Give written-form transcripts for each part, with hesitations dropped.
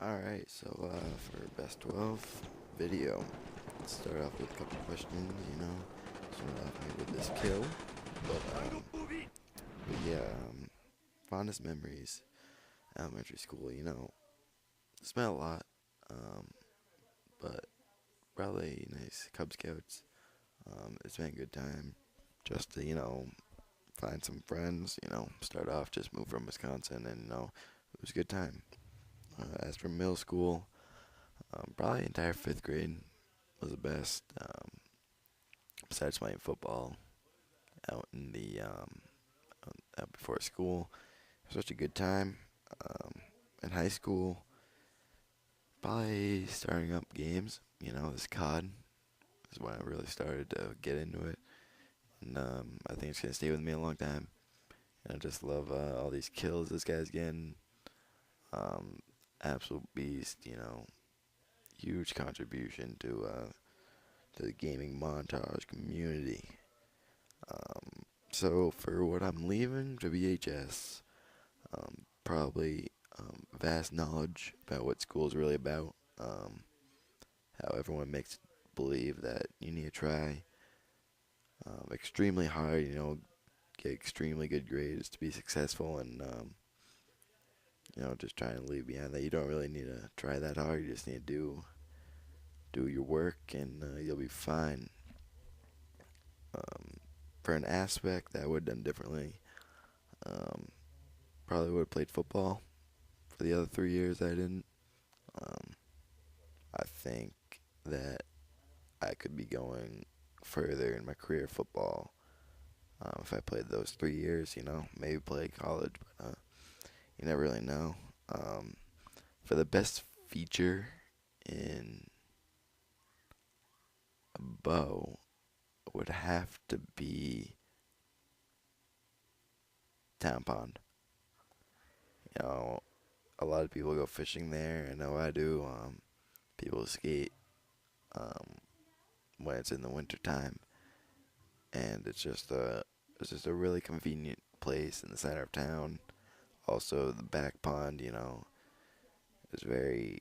Alright, so for best 12 video, let's start off with a couple questions, start off maybe with this kill, but yeah, fondest memories, elementary school, spent a lot, um, but probably nice Cub Scouts, it's been a good time, just to, find some friends, start off, just moved from Wisconsin, and, it was a good time. As for middle school, probably entire 5th grade was the best. Besides playing football out in the out before school, it was such a good time. Um, in high school, probably starting up games. This COD is when I really started to get into it, and I think it's gonna stay with me a long time. And I just love all these kills this guy's getting. Um, Absolute beast. Huge contribution to the gaming montage community. So for what I'm leaving to VHS, probably vast knowledge about what school is really about. How everyone makes believe that you need to try extremely hard, get extremely good grades to be successful, and just trying to leave behind that you don't really need to try that hard. You just need to do your work, and you'll be fine. Um, for an aspect that I would have done differently, um, probably would have played football for the other 3 years I didn't. Um, I think that I could be going further in my career of football if I played those 3 years. Maybe play college, but you never really know. Um, for the best feature in a bow would have to be Town Pond. You know, a lot of people go fishing there. I know I do. People skate um, when it's in the winter time, and it's just a really convenient place in the center of town. Also, the back pond, is very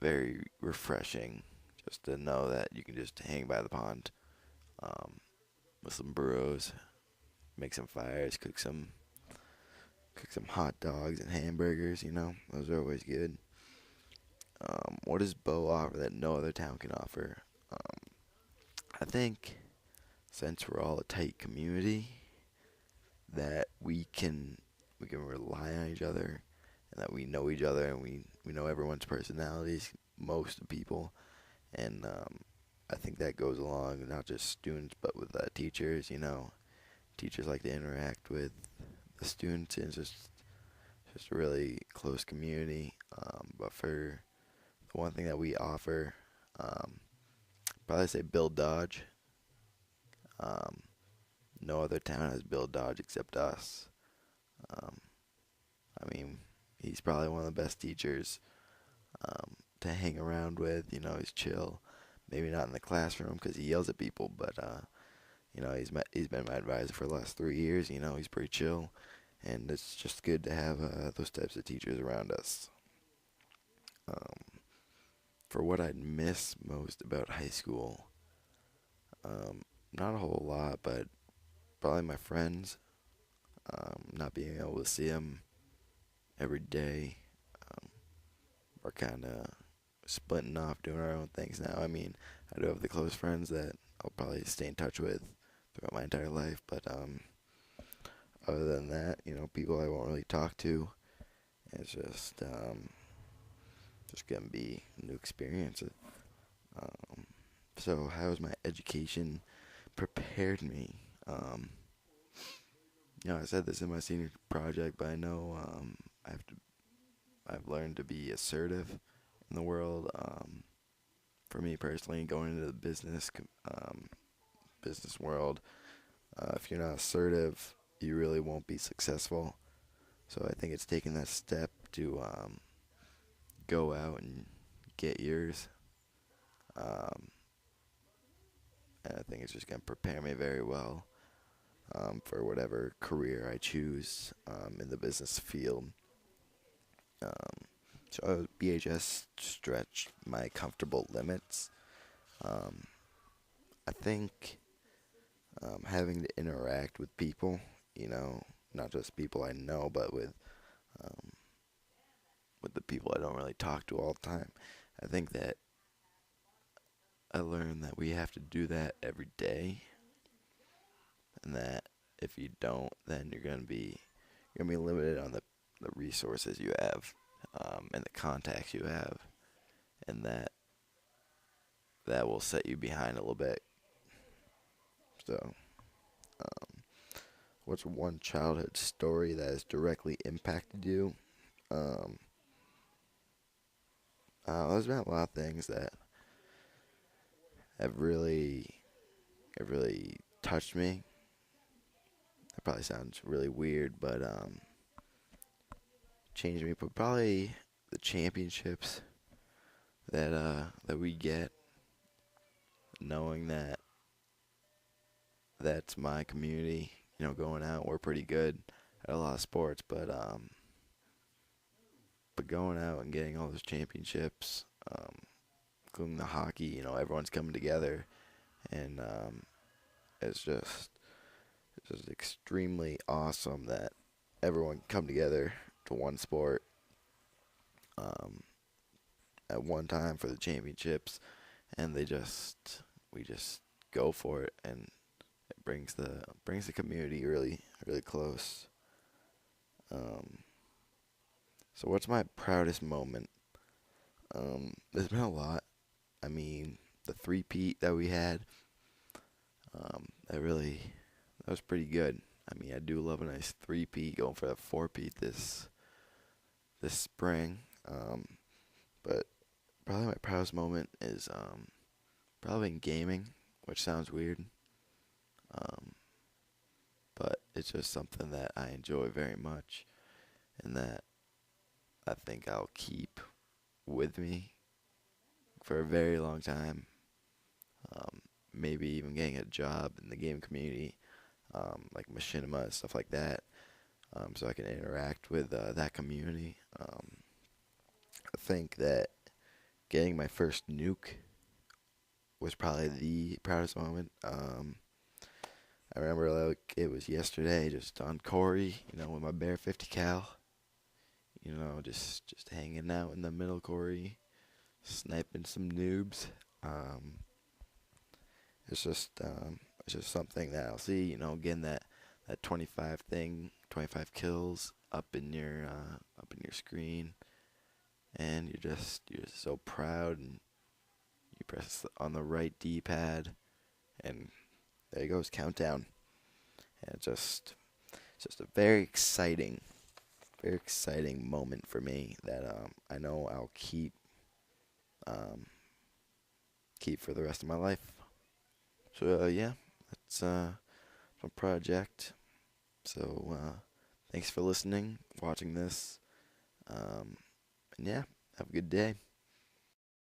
very refreshing just to know that you can just hang by the pond um, with some burros, make some fires, cook some hot dogs and hamburgers. Those are always good. What does Bo offer that no other town can offer? I think since we're all a tight community, that we can rely on each other, and that we know each other, and we know everyone's personalities, most people, and I think that goes along not just students but with teachers. Teachers like to interact with the students, and it's just a really close community. But for the one thing that we offer, um, probably say Bill Dodge. Um, no other town has Bill Dodge except us. Um, I mean, he's probably one of the best teachers to hang around with. He's chill. Maybe not in the classroom because he yells at people, but he's been my advisor for the last 3 years. He's pretty chill, and it's just good to have those types of teachers around us. Um, for what I'd miss most about high school, not a whole lot, but probably my friends. Not being able to see them every day. Um, we're kind of splitting off, doing our own things now. I mean, I do have the close friends that I'll probably stay in touch with throughout my entire life, but other than that, people I won't really talk to. It's just gonna be a new experience. Um, so how has my education prepared me? I said this in my senior project, but I know I've learned to be assertive in the world. For me personally, going into the business world, if you're not assertive, you really won't be successful. So I think it's taking that step to go out and get yours. Um, and I think it's just going to prepare me very well for whatever career I choose in the business field. Um, So BHS stretched my comfortable limits. Um, I think having to interact with people, you know, not just people I know, but um, with the people I don't really talk to all the time. I think that I learned that we have to do that every day, and that if you don't, then you're gonna be limited on the resources you have, and the contacts you have, and that will set you behind a little bit. So, um, what's one childhood story that has directly impacted you? Um, there's been a lot of things that have really touched me. That probably sounds really weird, but changed me. But probably the championships that we get, knowing that that's my community. You know, going out, we're pretty good at a lot of sports, but going out and getting all those championships, including the hockey, you know, everyone's coming together, and it's just extremely awesome that everyone can come together to one sport um, at one time for the championships, and we just go for it, and it brings the community really close. Um, so what's my proudest moment? There's been a lot. I mean, the three-peat that we had, that was pretty good. I mean, I do love a nice three-peat, going for that four-peat this spring. But probably my proudest moment is probably in gaming, which sounds weird, um, but it's just something that I enjoy very much, and that I think I'll keep with me for a very long time. Um, Maybe even getting a job in the game community, like machinima and stuff like that, so I can interact with that community. I think that getting my first nuke was probably the proudest moment. I remember like it was yesterday, just on Corey, you know, with my bare 50 cal, you know, just hanging out in the middle, Corey, sniping some noobs. Um, it's just something that I'll see, you know, getting that 25 kills up in your screen, and you're just so proud, and you press on the right D-pad, and there goes countdown, and it's just a very exciting moment for me that I know I'll um, keep for the rest of my life. So yeah, that's my project. So thanks for listening, watching this, and yeah, have a good day.